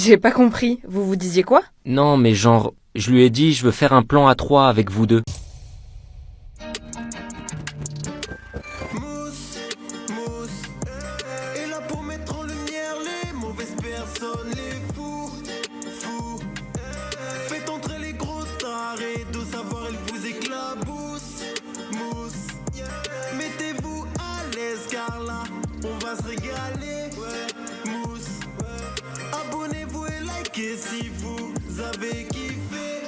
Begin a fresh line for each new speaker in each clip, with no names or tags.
J'ai pas compris. Vous vous disiez quoi?
Non, mais genre, je lui ai dit, je veux faire un plan à 3 avec vous deux.
Mousse, mousse, est là pour mettre en lumière les mauvaises personnes, les fous, fous. Faites entrer les gros tarés, de savoir elle vous éclabousse, mousse. Mettez-vous à l'aise car là, on va se régaler, mousse. Abonnez-vous et likez si vous avez kiffé.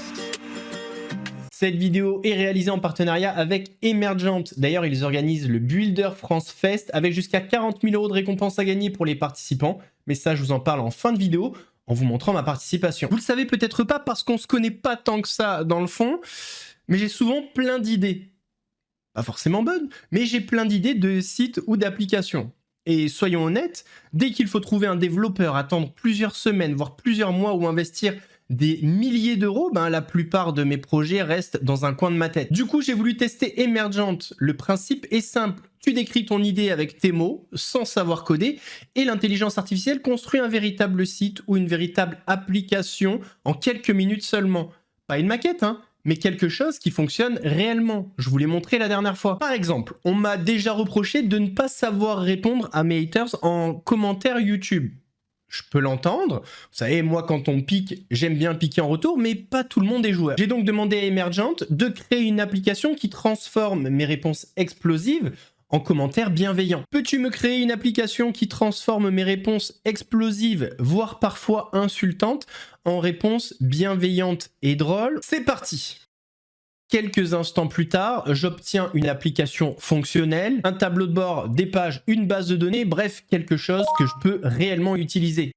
Cette vidéo est réalisée en partenariat avec Emergent. D'ailleurs, ils organisent le Builder France Fest avec jusqu'à 40 000 € de récompenses à gagner pour les participants. Mais ça, je vous en parle en fin de vidéo en vous montrant ma participation. Vous le savez peut-être pas parce qu'on se connaît pas tant que ça dans le fond, mais j'ai souvent plein d'idées. Pas forcément bonnes, mais j'ai plein d'idées de sites ou d'applications. Et soyons honnêtes, dès qu'il faut trouver un développeur, attendre plusieurs semaines, voire plusieurs mois ou investir des milliers d'euros, la plupart de mes projets restent dans un coin de ma tête. Du coup, j'ai voulu tester Emergent. Le principe est simple. Tu décris ton idée avec tes mots, sans savoir coder, et l'intelligence artificielle construit un véritable site ou une véritable application en quelques minutes seulement. Pas une maquette, mais quelque chose qui fonctionne réellement. Je vous l'ai montré la dernière fois. Par exemple, on m'a déjà reproché de ne pas savoir répondre à mes haters en commentaire YouTube. Je peux l'entendre. Vous savez, moi, quand on pique, j'aime bien piquer en retour, mais pas tout le monde est joueur. J'ai donc demandé à Emergent de créer une application qui transforme mes réponses explosives en commentaires bienveillants. Peux-tu me créer une application qui transforme mes réponses explosives, voire parfois insultantes, en réponses bienveillantes et drôles? C'est parti! Quelques instants plus tard, j'obtiens une application fonctionnelle, un tableau de bord, des pages, une base de données, bref, quelque chose que je peux réellement utiliser.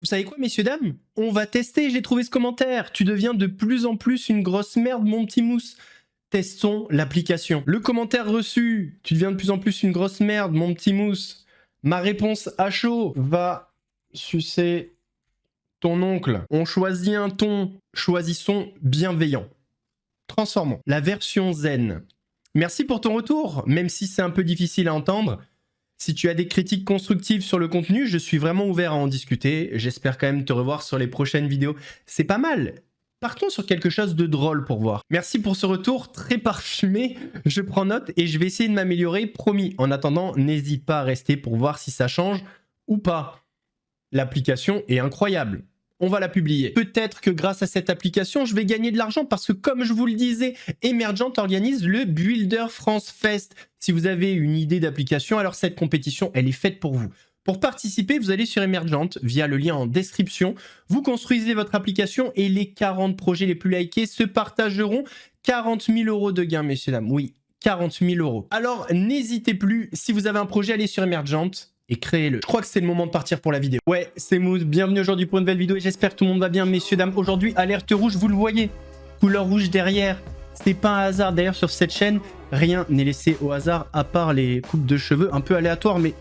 Vous savez quoi, messieurs, dames? On va tester, j'ai trouvé ce commentaire. Tu deviens de plus en plus une grosse merde, mon petit mousse. Testons l'application. Le commentaire reçu, tu deviens de plus en plus une grosse merde, mon petit mousse. Ma réponse à chaud, va sucer ton oncle. On choisit un ton, choisissons bienveillant. Transformons. La version zen. Merci pour ton retour, même si c'est un peu difficile à entendre. Si tu as des critiques constructives sur le contenu, je suis vraiment ouvert à en discuter. J'espère quand même te revoir sur les prochaines vidéos. C'est pas mal. Partons sur quelque chose de drôle pour voir. Merci pour ce retour très parfumé. Je prends note et je vais essayer de m'améliorer, promis. En attendant, n'hésite pas à rester pour voir si ça change ou pas. L'application est incroyable. On va la publier. Peut-être que grâce à cette application, je vais gagner de l'argent parce que, comme je vous le disais, Emergent organise le Builder France Fest. Si vous avez une idée d'application, alors cette compétition, elle est faite pour vous. Pour participer, vous allez sur Emergent via le lien en description. Vous construisez votre application et les 40 projets les plus likés se partageront 40 000 € de gains, messieurs, dames. Oui, 40 000 €. Alors, n'hésitez plus. Si vous avez un projet, allez sur Emergent et créez-le. Je crois que c'est le moment de partir pour la vidéo. Ouais, c'est Mousse, bienvenue aujourd'hui pour une nouvelle vidéo et j'espère que tout le monde va bien, messieurs, dames. Aujourd'hui, alerte rouge, vous le voyez, couleur rouge derrière. C'est pas un hasard, d'ailleurs, sur cette chaîne, rien n'est laissé au hasard, à part les coupes de cheveux un peu aléatoires, mais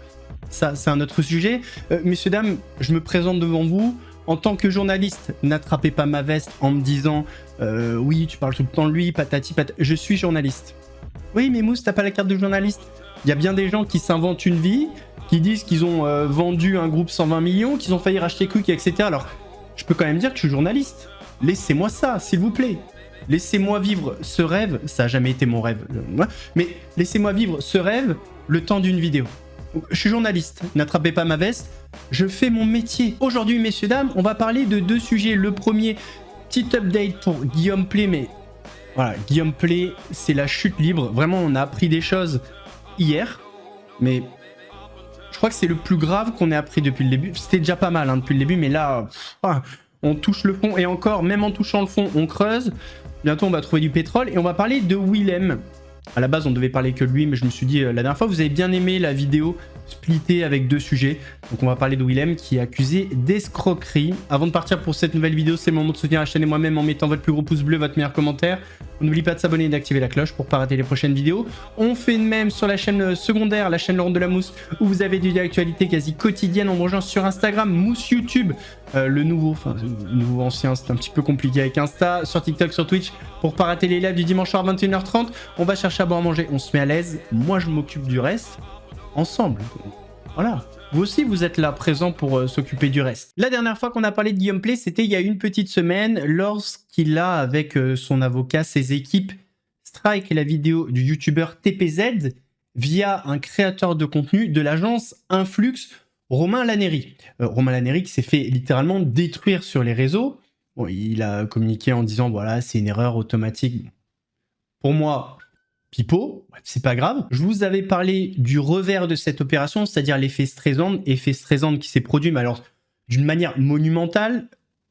ça, c'est un autre sujet. Messieurs, dames, je me présente devant vous. En tant que journaliste, n'attrapez pas ma veste en me disant oui, tu parles tout le temps de lui, patati patata. Je suis journaliste. Oui, mais Mousse, t'as pas la carte de journaliste. Il y a bien des gens qui s'inventent une vie, qui disent qu'ils ont vendu un groupe 120 millions, qu'ils ont failli racheter Quick, etc. Alors, je peux quand même dire que je suis journaliste. Laissez-moi ça, s'il vous plaît. Laissez-moi vivre ce rêve. Ça n'a jamais été mon rêve. Mais laissez-moi vivre ce rêve le temps d'une vidéo. Je suis journaliste. N'attrapez pas ma veste. Je fais mon métier. Aujourd'hui, messieurs, dames, on va parler de deux sujets. Le premier, petit update pour Guillaume Play. Mais voilà, Guillaume Play, c'est la chute libre. Vraiment, on a appris des choses hier. Mais je crois que c'est le plus grave qu'on ait appris depuis le début. C'était déjà pas mal depuis le début, mais là, on touche le fond. Et encore, même en touchant le fond, on creuse. Bientôt, on va trouver du pétrole. Et on va parler de Willem. À la base, on devait parler que de lui, mais je me suis dit, la dernière fois, vous avez bien aimé la vidéo splittée avec deux sujets. Donc, on va parler de Willem qui est accusé d'escroquerie. Avant de partir pour cette nouvelle vidéo, c'est le moment de soutenir la chaîne et moi-même en mettant votre plus gros pouce bleu, votre meilleur commentaire. N'oubliez pas de s'abonner et d'activer la cloche pour ne pas rater les prochaines vidéos. On fait de même sur la chaîne secondaire, la chaîne Laurent de la Mousse, où vous avez des actualités quasi quotidiennes. On me rejoint sur Instagram, Mousse YouTube, le nouveau ancien, c'est un petit peu compliqué avec Insta, sur TikTok, sur Twitch, pour pas rater les lives du dimanche soir à 21h30. On va chercher à boire à manger, on se met à l'aise. Moi, je m'occupe du reste, ensemble. Voilà. vous aussi vous êtes là présent pour s'occuper du reste. La dernière fois qu'on a parlé de Guillaume Play, c'était il y a une petite semaine lorsqu'il a avec son avocat, ses équipes, strike la vidéo du youtubeur TPZ via un créateur de contenu de l'agence Influx, Romain Laneri. Romain Laneri qui s'est fait littéralement détruire sur les réseaux. Bon, il a communiqué en disant voilà, c'est une erreur automatique. Pour moi, pipeau, c'est pas grave. Je vous avais parlé du revers de cette opération, c'est-à-dire l'effet Streisand qui s'est produit, mais alors d'une manière monumentale.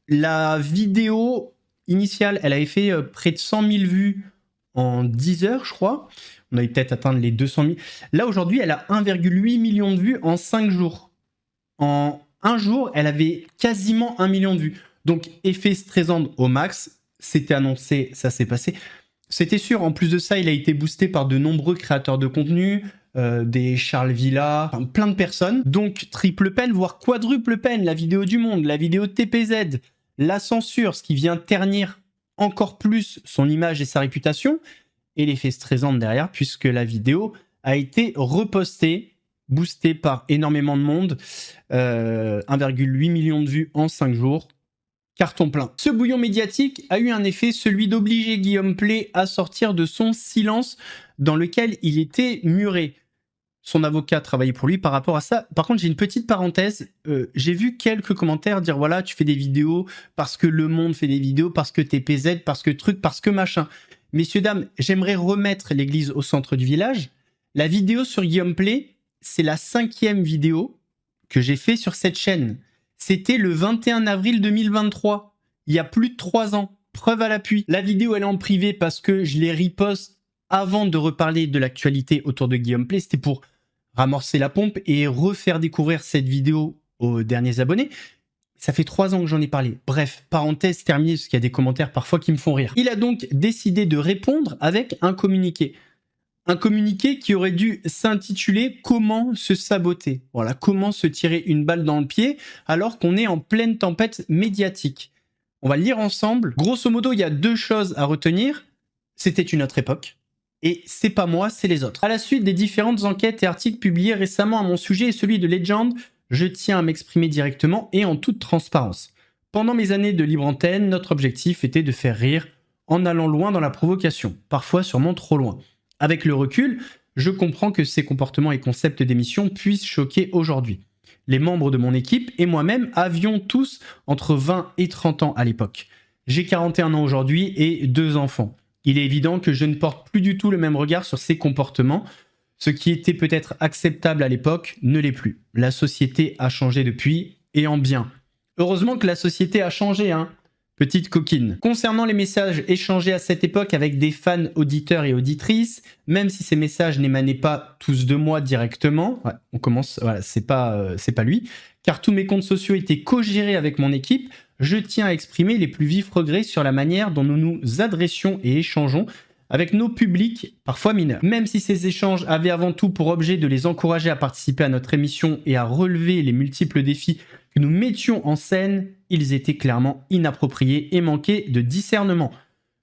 La vidéo initiale, elle avait fait près de 100 000 vues en 10 heures, je crois. On avait peut-être atteint les 200 000. Là, aujourd'hui, elle a 1,8 million de vues en 5 jours. En un jour, elle avait quasiment 1 million de vues. Donc, effet Streisand au max. C'était annoncé, ça s'est passé. C'était sûr. En plus de ça, il a été boosté par de nombreux créateurs de contenu, des Charles Villa, enfin, plein de personnes. Donc, triple peine, voire quadruple peine. La vidéo du Monde, la vidéo de TPZ, la censure, ce qui vient ternir encore plus son image et sa réputation, et l'effet Streisand derrière, puisque la vidéo a été repostée, boostée par énormément de monde, 1,8 million de vues en 5 jours, carton plein. Ce bouillon médiatique a eu un effet, celui d'obliger Guillaume Play à sortir de son silence dans lequel il était muré. Son avocat travaillait pour lui par rapport à ça. Par contre, j'ai une petite parenthèse. J'ai vu quelques commentaires dire voilà, tu fais des vidéos parce que Le Monde fait des vidéos, parce que TPZ, parce que truc, parce que machin. Messieurs, dames, j'aimerais remettre l'église au centre du village. La vidéo sur Guillaume Play, c'est la 5e vidéo que j'ai fait sur cette chaîne. C'était le 21 avril 2023, il y a plus de 3 ans. Preuve à l'appui. La vidéo, elle est en privé parce que je les reposte avant de reparler de l'actualité autour de Guillaume Play. C'était pour ramorcer la pompe et refaire découvrir cette vidéo aux derniers abonnés. Ça fait 3 ans que j'en ai parlé. Bref, parenthèse terminée, parce qu'il y a des commentaires parfois qui me font rire. Il a donc décidé de répondre avec un communiqué. Un communiqué qui aurait dû s'intituler « Comment se saboter ». Voilà, comment se tirer une balle dans le pied alors qu'on est en pleine tempête médiatique. On va le lire ensemble. Grosso modo, il y a 2 choses à retenir. C'était une autre époque. Et c'est pas moi, c'est les autres. À la suite des différentes enquêtes et articles publiés récemment à mon sujet et celui de Legend, je tiens à m'exprimer directement et en toute transparence. Pendant mes années de libre antenne, notre objectif était de faire rire en allant loin dans la provocation, parfois sûrement trop loin. Avec le recul, je comprends que ces comportements et concepts d'émission puissent choquer aujourd'hui. Les membres de mon équipe et moi-même avions tous entre 20 et 30 ans à l'époque. J'ai 41 ans aujourd'hui et 2 enfants. Il est évident que je ne porte plus du tout le même regard sur ces comportements. Ce qui était peut-être acceptable à l'époque ne l'est plus. La société a changé depuis, et en bien. Heureusement que la société a changé, hein. Petite coquine. Concernant les messages échangés à cette époque avec des fans auditeurs et auditrices, même si ces messages n'émanaient pas tous de moi directement, ouais, on commence, voilà, c'est pas lui, car tous mes comptes sociaux étaient co-gérés avec mon équipe, je tiens à exprimer les plus vifs regrets sur la manière dont nous nous adressions et échangeons avec nos publics, parfois mineurs. Même si ces échanges avaient avant tout pour objet de les encourager à participer à notre émission et à relever les multiples défis que nous mettions en scène, ils étaient clairement inappropriés et manquaient de discernement.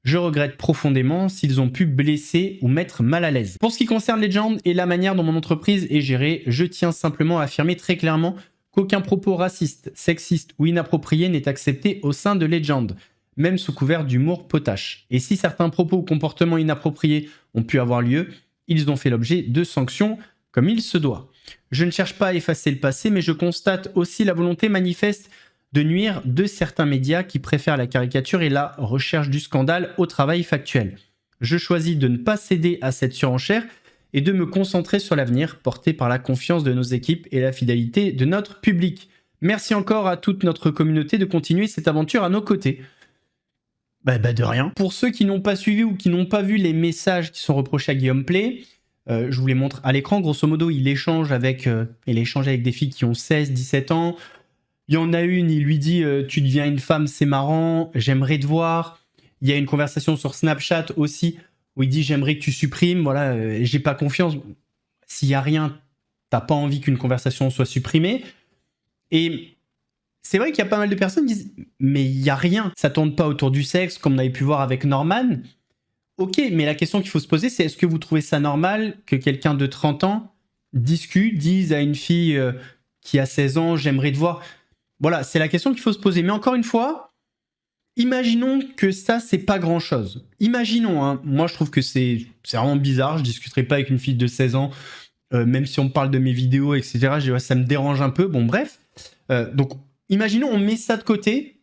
Je regrette profondément s'ils ont pu blesser ou mettre mal à l'aise. Pour ce qui concerne Legend et la manière dont mon entreprise est gérée, je tiens simplement à affirmer très clairement qu'aucun propos raciste, sexiste ou inapproprié n'est accepté au sein de Legend, même sous couvert d'humour potache. Et si certains propos ou comportements inappropriés ont pu avoir lieu, ils ont fait l'objet de sanctions comme il se doit. Je ne cherche pas à effacer le passé, mais je constate aussi la volonté manifeste de nuire de certains médias qui préfèrent la caricature et la recherche du scandale au travail factuel. Je choisis de ne pas céder à cette surenchère et de me concentrer sur l'avenir, porté par la confiance de nos équipes et la fidélité de notre public. Merci encore à toute notre communauté de continuer cette aventure à nos côtés. De rien. Pour ceux qui n'ont pas suivi ou qui n'ont pas vu les messages qui sont reprochés à Guillaume Play, je vous les montre à l'écran. Grosso modo, il échange avec des filles qui ont 16, 17 ans. Il y en a une, il lui dit « Tu deviens une femme, c'est marrant, j'aimerais te voir ». Il y a une conversation sur Snapchat aussi, où il dit « J'aimerais que tu supprimes, voilà, j'ai pas confiance ». S'il y a rien, t'as pas envie qu'une conversation soit supprimée. Et c'est vrai qu'il y a pas mal de personnes qui disent « Mais il y a rien, ça tourne pas autour du sexe, comme on avait pu voir avec Norman ». Ok, mais la question qu'il faut se poser, c'est est-ce que vous trouvez ça normal que quelqu'un de 30 ans dise à une fille qui a 16 ans, j'aimerais te voir. Voilà, c'est la question qu'il faut se poser. Mais encore une fois, imaginons que ça, c'est pas grand-chose. Imaginons, hein, moi je trouve que c'est vraiment bizarre, je discuterai pas avec une fille de 16 ans, même si on me parle de mes vidéos, etc. Ça me dérange un peu, bon bref. Donc, imaginons, on met ça de côté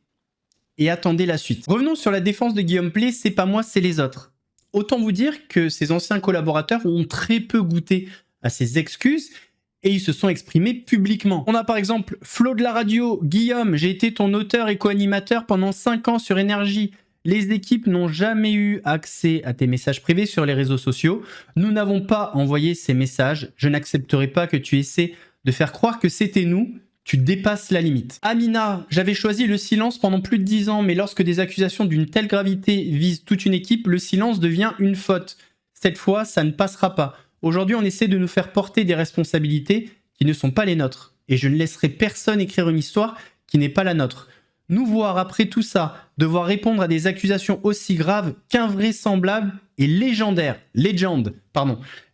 et attendez la suite. Revenons sur la défense de Guillaume Play, c'est pas moi, c'est les autres. Autant vous dire que ses anciens collaborateurs ont très peu goûté à ses excuses et ils se sont exprimés publiquement. On a par exemple Flo de la radio, Guillaume, j'ai été ton auteur et co-animateur pendant 5 ans sur Énergie. Les équipes n'ont jamais eu accès à tes messages privés sur les réseaux sociaux. Nous n'avons pas envoyé ces messages. Je n'accepterai pas que tu essaies de faire croire que c'était nous. Tu dépasses la limite. Amina, j'avais choisi le silence pendant plus de 10 ans, mais lorsque des accusations d'une telle gravité visent toute une équipe, le silence devient une faute. Cette fois, ça ne passera pas. Aujourd'hui, on essaie de nous faire porter des responsabilités qui ne sont pas les nôtres. Et je ne laisserai personne écrire une histoire qui n'est pas la nôtre. Nous voir, après tout ça, devoir répondre à des accusations aussi graves qu'invraisemblables et légendaires.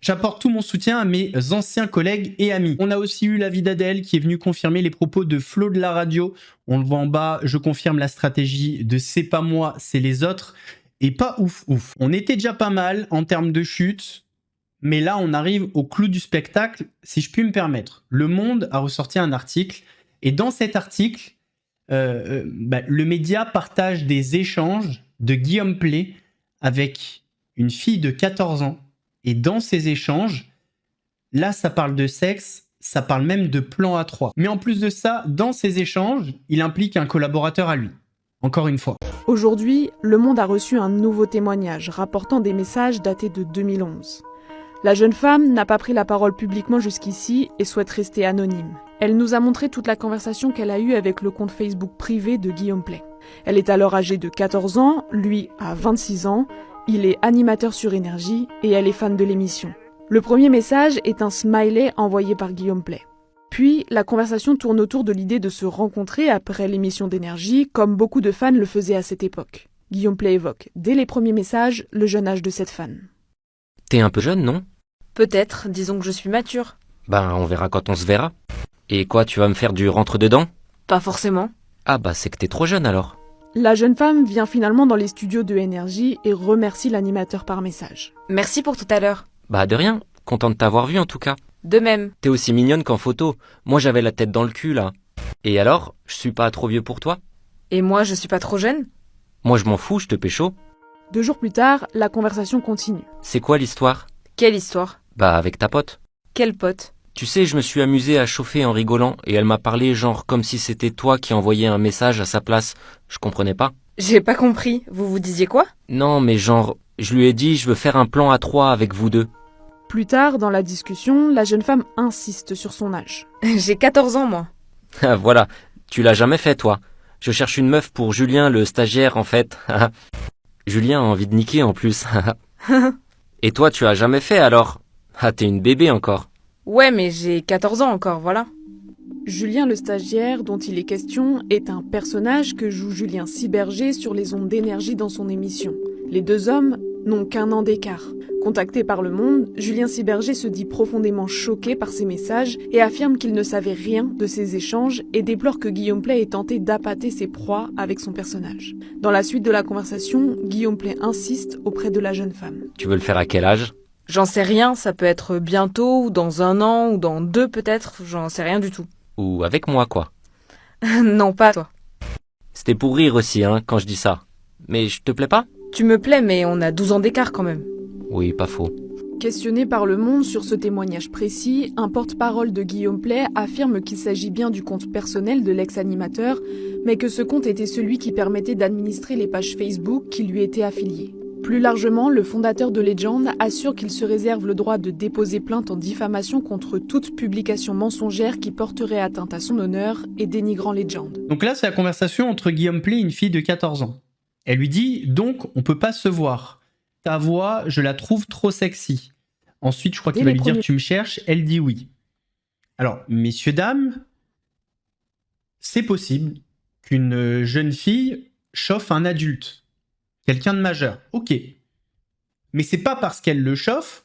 J'apporte tout mon soutien à mes anciens collègues et amis. On a aussi eu l'avis d'Adèle qui est venu confirmer les propos de Flo de la radio. On le voit en bas, je confirme la stratégie de c'est pas moi, c'est les autres. Et pas ouf. On était déjà pas mal en termes de chute. Mais là, on arrive au clou du spectacle, si je puis me permettre. Le Monde a ressorti un article, et dans cet article, le média partage des échanges de Guillaume Play avec une fille de 14 ans. Et dans ces échanges, là, ça parle de sexe, ça parle même de plan A3. Mais en plus de ça, dans ces échanges, il implique un collaborateur à lui. Encore une fois.
Aujourd'hui, Le Monde a reçu un nouveau témoignage rapportant des messages datés de 2011. La jeune femme n'a pas pris la parole publiquement jusqu'ici et souhaite rester anonyme. Elle nous a montré toute la conversation qu'elle a eue avec le compte Facebook privé de Guillaume Play. Elle est alors âgée de 14 ans, lui a 26 ans, il est animateur sur Énergie et elle est fan de l'émission. Le premier message est un smiley envoyé par Guillaume Play. Puis, la conversation tourne autour de l'idée de se rencontrer après l'émission d'Énergie, comme beaucoup de fans le faisaient à cette époque. Guillaume Play évoque, dès les premiers messages, le jeune âge de cette fan.
T'es un peu jeune, non?
Peut-être, disons que je suis mature.
Ben, on verra quand on se verra. Et quoi, tu vas me faire du rentre-dedans?
Pas forcément.
Ah bah c'est que t'es trop jeune alors.
La jeune femme vient finalement dans les studios de Énergie et remercie l'animateur par message.
Merci pour tout à l'heure.
Bah de rien, content de t'avoir vu en tout cas.
De même.
T'es aussi mignonne qu'en photo. Moi j'avais la tête dans le cul là. Et alors, je suis pas trop vieux pour toi?
Et moi, je suis pas trop jeune?
Moi je m'en fous, je te pécho.
2 jours plus tard, la conversation continue.
C'est quoi l'histoire?
Quelle histoire?
Bah avec ta pote.
Quel pote?
Tu sais, je me suis amusé à chauffer en rigolant et elle m'a parlé genre comme si c'était toi qui envoyais un message à sa place. Je comprenais pas.
J'ai pas compris. Vous vous disiez quoi?
Non mais genre, je lui ai dit je veux faire un plan à 3 avec vous deux.
Plus tard, dans la discussion, la jeune femme insiste sur son âge.
J'ai 14 ans, moi.
Ah voilà, tu l'as jamais fait toi. Je cherche une meuf pour Julien le stagiaire en fait. Julien a envie de niquer en plus. Et toi tu as jamais fait alors? Ah t'es une bébé encore.
Ouais, mais j'ai 14 ans encore, voilà.
Julien le stagiaire, dont il est question, est un personnage que joue Julien Cyberger sur les ondes d'Énergie dans son émission. Les 2 hommes n'ont qu'1 an d'écart. Contacté par Le Monde, Julien Cyberger se dit profondément choqué par ces messages et affirme qu'il ne savait rien de ces échanges et déplore que Guillaume Play ait tenté d'appâter ses proies avec son personnage. Dans la suite de la conversation, Guillaume Play insiste auprès de la jeune femme.
Tu veux le faire à quel âge?
J'en sais rien, ça peut être bientôt, ou dans 1 an, ou dans 2 peut-être, j'en sais rien du tout.
Ou avec moi quoi.
Non, pas toi.
C'était pour rire aussi hein, quand je dis ça. Mais je te plais pas?
Tu me plais, mais on a 12 ans d'écart quand même.
Oui, pas faux.
Questionné par Le Monde sur ce témoignage précis, un porte-parole de Guillaume Play affirme qu'il s'agit bien du compte personnel de l'ex-animateur, mais que ce compte était celui qui permettait d'administrer les pages Facebook qui lui étaient affiliées. Plus largement, le fondateur de Legend assure qu'il se réserve le droit de déposer plainte en diffamation contre toute publication mensongère qui porterait atteinte à son honneur et dénigrant Legend.
Donc là, c'est la conversation entre Guillaume Play et une fille de 14 ans. Elle lui dit, donc, on peut pas se voir. Ta voix, je la trouve trop sexy. Ensuite, je crois qu'il va lui dire, tu me cherches. Elle dit oui. Alors, messieurs, dames, c'est possible qu'une jeune fille chauffe un adulte. Quelqu'un de majeur. Ok. Mais c'est pas parce qu'elle le chauffe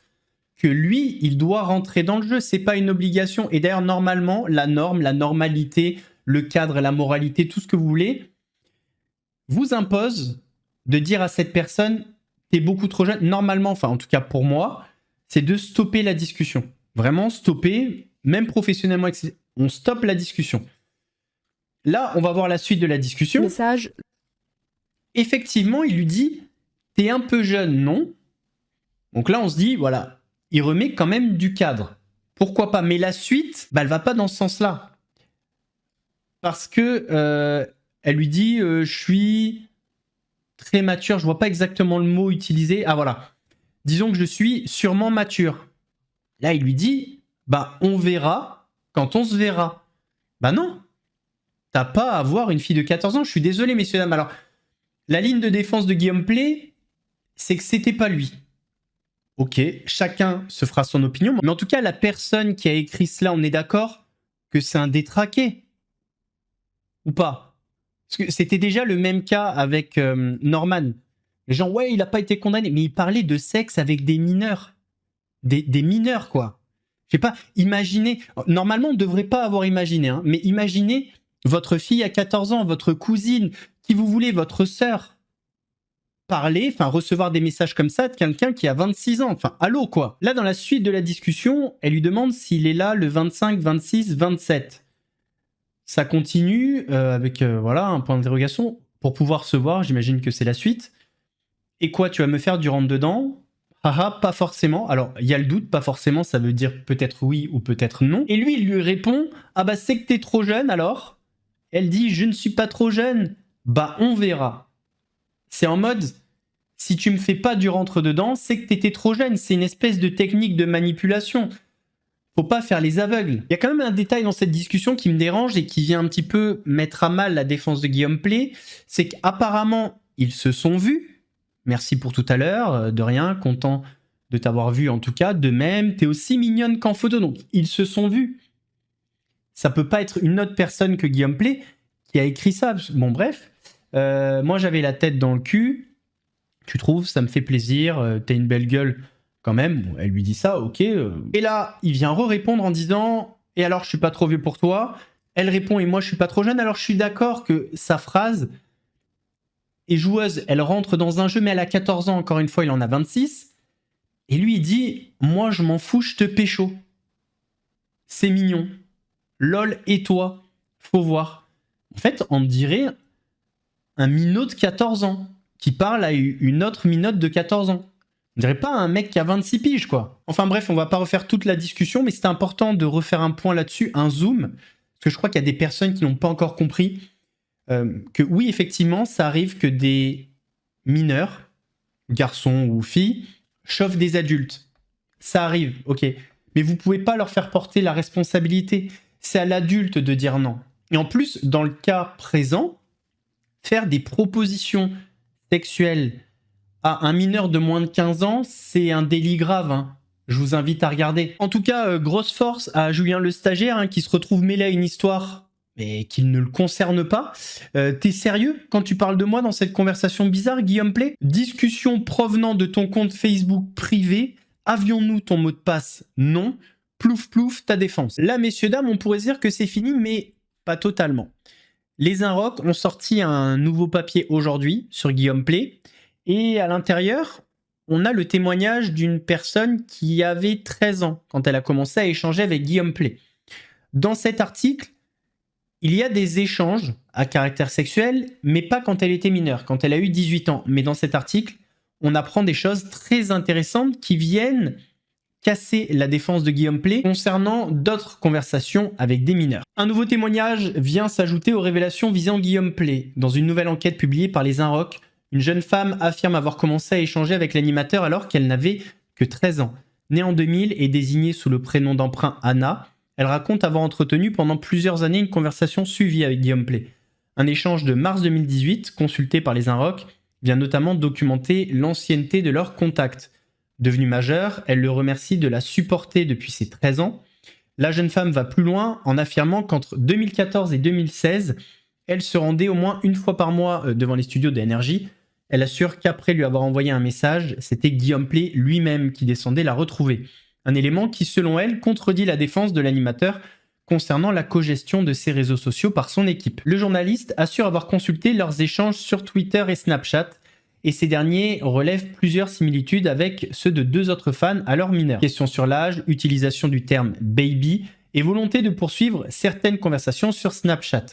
que lui, il doit rentrer dans le jeu. C'est pas une obligation. Et d'ailleurs, normalement, la norme, la normalité, le cadre, la moralité, tout ce que vous voulez, vous impose de dire à cette personne, t'es beaucoup trop jeune. Normalement, enfin, en tout cas pour moi, c'est de stopper la discussion. Vraiment stopper, même professionnellement, on stoppe la discussion. Là, on va voir la suite de la discussion.
Message.
Effectivement, il lui dit, t'es un peu jeune, non? Donc là, on se dit, voilà, il remet quand même du cadre. Pourquoi pas? Mais la suite, bah, elle va pas dans ce sens-là. Parce que elle lui dit, je suis très mature, je vois pas exactement le mot utilisé. Ah voilà. Disons que je suis sûrement mature. Là, il lui dit, bah on verra quand on se verra. Bah non. T'as pas à avoir une fille de 14 ans. Je suis désolé, messieurs, dames. Alors, la ligne de défense de Guillaume Play, c'est que c'était pas lui. Ok, chacun se fera son opinion. Mais en tout cas, la personne qui a écrit cela, on est d'accord que c'est un détraqué. Ou pas? Parce que c'était déjà le même cas avec Norman. Les gens, ouais, il n'a pas été condamné. Mais il parlait de sexe avec des mineurs. Des mineurs, quoi. Je sais pas, imaginez... Normalement, on ne devrait pas avoir imaginé, hein, mais imaginez votre fille à 14 ans, votre cousine, qui vous voulez, votre sœur, parler, enfin recevoir des messages comme ça de quelqu'un qui a 26 ans. Enfin, allô, quoi. Là, dans la suite de la discussion, elle lui demande s'il est là le 25, 26, 27. Ça continue avec voilà, un point d'interrogation. Pour pouvoir se voir, j'imagine que c'est la suite. Et quoi, tu vas me faire du rentre-dedans? Haha, pas forcément. Alors, il y a le doute, pas forcément, ça veut dire peut-être oui ou peut-être non. Et lui, il lui répond, ah bah c'est que t'es trop jeune alors. Elle dit, je ne suis pas trop jeune. Bah on verra. C'est en mode, si tu me fais pas du rentre-dedans, c'est que t'étais trop jeune. C'est une espèce de technique de manipulation. Faut pas faire les aveugles. Il y a quand même un détail dans cette discussion qui me dérange et qui vient un petit peu mettre à mal la défense de Guillaume Play, c'est qu'apparemment, ils se sont vus. Merci pour tout à l'heure, de rien, content de t'avoir vu en tout cas. De même, t'es aussi mignonne qu'en photo, donc ils se sont vus. Ça peut pas être une autre personne que Guillaume Play qui a écrit ça. Bon bref, moi j'avais la tête dans le cul. Tu trouves, ça me fait plaisir, t'as une belle gueule quand même. Bon, elle lui dit ça, ok. Et là, il vient répondre en disant, et alors je suis pas trop vieux pour toi. Elle répond, et moi je suis pas trop jeune. Alors je suis d'accord que sa phrase est joueuse, elle rentre dans un jeu, mais elle a 14 ans, encore une fois, il en a 26. Et lui, il dit, moi je m'en fous, je te pécho. C'est mignon. Lol, et toi? Faut voir. En fait, on dirait un minot de 14 ans qui parle à une autre minote de 14 ans. On dirait pas un mec qui a 26 piges, quoi. Enfin bref, on va pas refaire toute la discussion, mais c'est important de refaire un point là-dessus, un zoom, parce que je crois qu'il y a des personnes qui n'ont pas encore compris que oui, effectivement, ça arrive que des mineurs, garçons ou filles, chauffent des adultes. Ça arrive, ok. Mais vous pouvez pas leur faire porter la responsabilité. C'est à l'adulte de dire non. Et en plus, dans le cas présent, faire des propositions sexuelles à un mineur de moins de 15 ans, c'est un délit grave, hein. Je vous invite à regarder. En tout cas, grosse force à Julien le stagiaire, hein, qui se retrouve mêlé à une histoire mais qui ne le concerne pas. T'es sérieux quand tu parles de moi dans cette conversation bizarre, Guillaume Play? Discussion provenant de ton compte Facebook privé. Avions-nous ton mot de passe? Non. Plouf plouf, ta défense. Là, messieurs, dames, on pourrait dire que c'est fini, mais pas totalement. Les Inrocks ont sorti un nouveau papier aujourd'hui sur Guillaume Play. Et à l'intérieur, on a le témoignage d'une personne qui avait 13 ans quand elle a commencé à échanger avec Guillaume Play. Dans cet article, il y a des échanges à caractère sexuel, mais pas quand elle était mineure, quand elle a eu 18 ans. Mais dans cet article, on apprend des choses très intéressantes qui viennent casser la défense de Guillaume Play concernant d'autres conversations avec des mineurs. Un nouveau témoignage vient s'ajouter aux révélations visant Guillaume Play. Dans une nouvelle enquête publiée par les Inrocks, une jeune femme affirme avoir commencé à échanger avec l'animateur alors qu'elle n'avait que 13 ans. Née en 2000 et désignée sous le prénom d'emprunt Anna, elle raconte avoir entretenu pendant plusieurs années une conversation suivie avec Guillaume Play. Un échange de mars 2018, consulté par les Inrocks, vient notamment documenter l'ancienneté de leur contact. Devenue majeure, elle le remercie de la supporter depuis ses 13 ans. La jeune femme va plus loin en affirmant qu'entre 2014 et 2016, elle se rendait au moins une fois par mois devant les studios de NRJ. Elle assure qu'après lui avoir envoyé un message, c'était Guillaume Play lui-même qui descendait la retrouver. Un élément qui, selon elle, contredit la défense de l'animateur concernant la cogestion de ses réseaux sociaux par son équipe. Le journaliste assure avoir consulté leurs échanges sur Twitter et Snapchat, et ces derniers relèvent plusieurs similitudes avec ceux de 2 autres fans alors mineurs. Question sur l'âge, utilisation du terme « baby » et volonté de poursuivre certaines conversations sur Snapchat.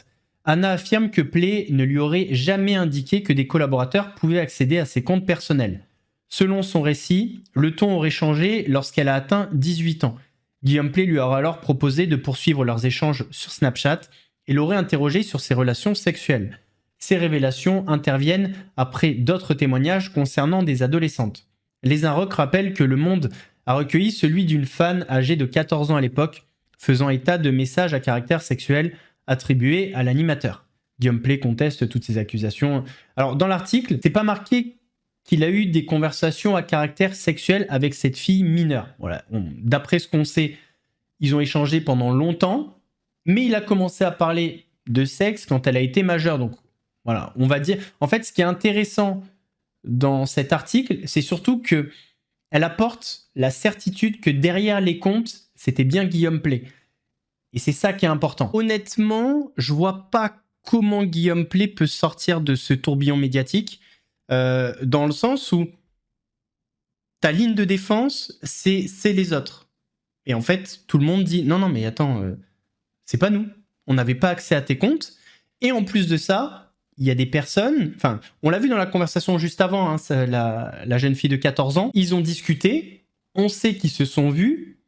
Anna affirme que Play ne lui aurait jamais indiqué que des collaborateurs pouvaient accéder à ses comptes personnels. Selon son récit, le ton aurait changé lorsqu'elle a atteint 18 ans. Guillaume Play lui aura alors proposé de poursuivre leurs échanges sur Snapchat et l'aurait interrogé sur ses relations sexuelles. Ces révélations interviennent après d'autres témoignages concernant des adolescentes. Les Inrocks rappellent que Le Monde a recueilli celui d'une fan âgée de 14 ans à l'époque, faisant état de messages à caractère sexuel attribués à l'animateur. Guillaume Play conteste toutes ces accusations. Alors, dans l'article, c'est pas marqué qu'il a eu des conversations à caractère sexuel avec cette fille mineure. Voilà. D'après ce qu'on sait, ils ont échangé pendant longtemps, mais il a commencé à parler de sexe quand elle a été majeure. Donc, voilà, on va dire... En fait, ce qui est intéressant dans cet article, c'est surtout que elle apporte la certitude que derrière les comptes, c'était bien Guillaume Play. Et c'est ça qui est important. Honnêtement, je vois pas comment Guillaume Play peut sortir de ce tourbillon médiatique, dans le sens où ta ligne de défense, c'est les autres. Et en fait, tout le monde dit, non, mais attends, c'est pas nous. On n'avait pas accès à tes comptes. Et en plus de ça, il y a des personnes, enfin, on l'a vu dans la conversation juste avant, hein, la jeune fille de 14 ans, ils ont discuté, on sait qu'ils se sont vus,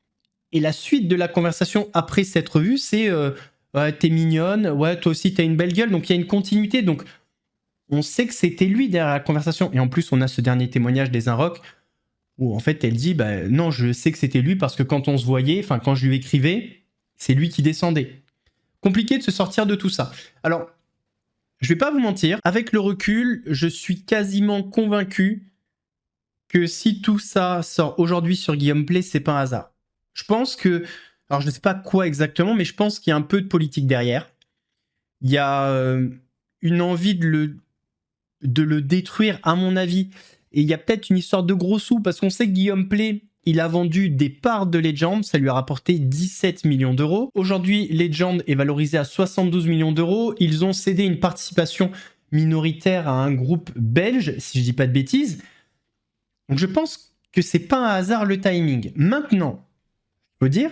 et la suite de la conversation après s'être vus, c'est ouais, t'es mignonne, ouais, toi aussi t'as une belle gueule, donc il y a une continuité, donc on sait que c'était lui derrière la conversation. Et en plus, on a ce dernier témoignage des Inrocks, où en fait elle dit, bah non, je sais que c'était lui, parce que quand on se voyait, enfin quand je lui écrivais, c'est lui qui descendait. Compliqué de se sortir de tout ça. Alors, je vais pas vous mentir, avec le recul, je suis quasiment convaincu que si tout ça sort aujourd'hui sur Guillaume Play, c'est pas un hasard. Je pense que, alors je ne sais pas quoi exactement, mais je pense qu'il y a un peu de politique derrière. Il y a une envie de le détruire, à mon avis. Et il y a peut-être une histoire de gros sous, parce qu'on sait que Guillaume Play, il a vendu des parts de Legend, ça lui a rapporté 17 millions d'euros. Aujourd'hui, Legend est valorisé à 72 millions d'euros. Ils ont cédé une participation minoritaire à un groupe belge, si je dis pas de bêtises. Donc je pense que c'est pas un hasard le timing. Maintenant, je peux dire,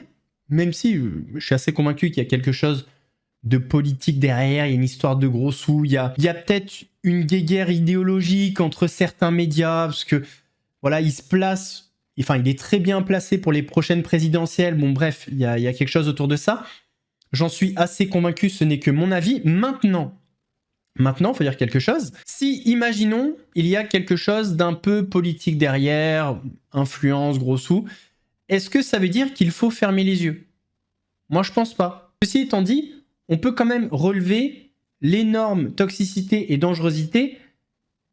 même si je suis assez convaincu qu'il y a quelque chose de politique derrière, il y a une histoire de gros sous, il y a peut-être une guéguerre idéologique entre certains médias, parce que voilà, il se place... Enfin, il est très bien placé pour les prochaines présidentielles. Bon, bref, il y a quelque chose autour de ça. J'en suis assez convaincu, ce n'est que mon avis. Maintenant, il faut dire quelque chose. Si, imaginons, il y a quelque chose d'un peu politique derrière, influence, gros sous, est-ce que ça veut dire qu'il faut fermer les yeux? Moi, je pense pas. Ceci étant dit, on peut quand même relever l'énorme toxicité et dangerosité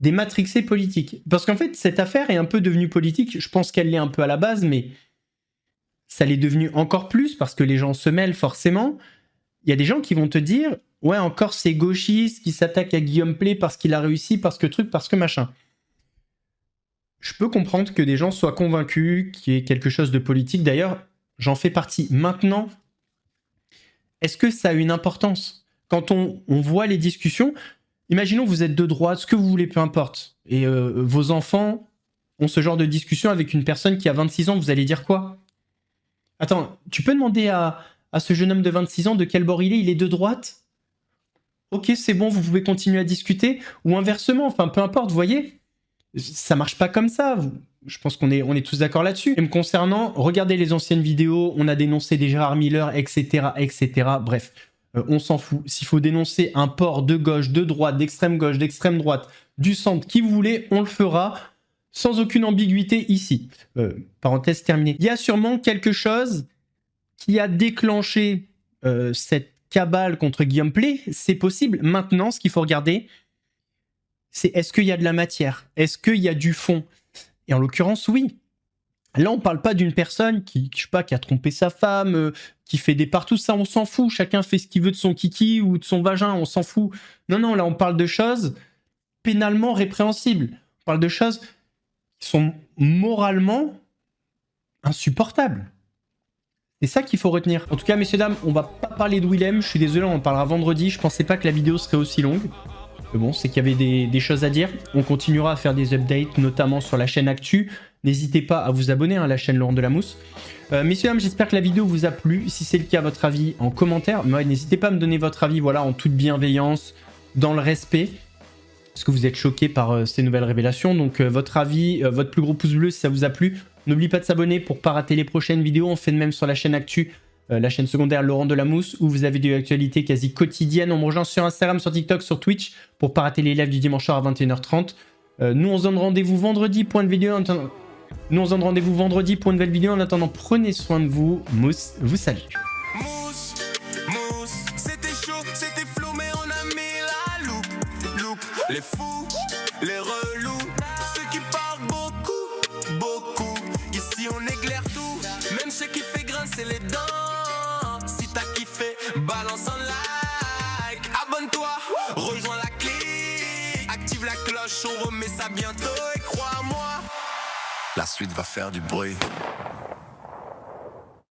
des matrixés politiques. Parce qu'en fait, cette affaire est un peu devenue politique. Je pense qu'elle l'est un peu à la base, mais ça l'est devenu encore plus parce que les gens se mêlent forcément. Il y a des gens qui vont te dire « Ouais, encore ces gauchistes qui s'attaquent à Guillaume Play parce qu'il a réussi, parce que truc, parce que machin. » Je peux comprendre que des gens soient convaincus qu'il y ait quelque chose de politique. D'ailleurs, j'en fais partie. Maintenant, est-ce que ça a une importance? Quand on voit les discussions... Imaginons vous êtes de droite, ce que vous voulez, peu importe, et vos enfants ont ce genre de discussion avec une personne qui a 26 ans, vous allez dire quoi? Attends, tu peux demander à ce jeune homme de 26 ans de quel bord il est de droite? Ok, c'est bon, vous pouvez continuer à discuter, ou inversement, enfin peu importe, vous voyez? Ça marche pas comme ça, je pense qu'on est tous d'accord là-dessus. Et me concernant, regardez les anciennes vidéos, on a dénoncé des Gérard Miller, etc., bref... on s'en fout. S'il faut dénoncer un port de gauche, de droite, d'extrême gauche, d'extrême droite, du centre, qui vous voulez, on le fera sans aucune ambiguïté ici. Parenthèse terminée. Il y a sûrement quelque chose qui a déclenché cette cabale contre Guillaume Play. C'est possible. Maintenant, ce qu'il faut regarder, c'est est-ce qu'il y a de la matière? Est-ce qu'il y a du fond? Et en l'occurrence, oui. Là, on parle pas d'une personne qui, je sais pas, qui a trompé sa femme, qui fait des partout, ça, on s'en fout. Chacun fait ce qu'il veut de son kiki ou de son vagin, on s'en fout. Non, là, on parle de choses pénalement répréhensibles. On parle de choses qui sont moralement insupportable. C'est ça qu'il faut retenir. En tout cas, messieurs, dames, on va pas parler de Willem. Je suis désolé, on en parlera vendredi. Je pensais pas que la vidéo serait aussi longue. Mais bon, c'est qu'il y avait des choses à dire. On continuera à faire des updates, notamment sur la chaîne Actu. N'hésitez pas à vous abonner à la chaîne Laurent Delamousse. Messieurs, dames, j'espère que la vidéo vous a plu. Si c'est le cas, votre avis en commentaire. Ouais, n'hésitez pas à me donner votre avis, voilà, en toute bienveillance, dans le respect. Parce que vous êtes choqués par ces nouvelles révélations. Donc, votre avis, votre plus gros pouce bleu si ça vous a plu. N'oubliez pas de s'abonner pour pas rater les prochaines vidéos. On fait de même sur la chaîne Actu, la chaîne secondaire Laurent Delamousse, où vous avez de l'actualité quasi quotidienne. On me rejoint sur Instagram, sur TikTok, sur Twitch, pour pas rater les lives du dimanche soir à 21h30. Nous, on se donne rendez-vous vendredi pour une vidéo. Nous, on se donne rendez-vous vendredi pour une nouvelle vidéo. En attendant, prenez soin de vous. Mousse vous salue.
Mousse, mousse, c'était chaud, c'était flou, mais on a mis la loupe. Les fous, les relous, ceux qui parlent beaucoup. Ici on éclaire tout, même ceux qui fait grincer les dents. Si t'as kiffé, balance un like, abonne-toi, rejoins la clique, active la cloche, on remet ça bientôt et crois-moi, la suite va faire du bruit.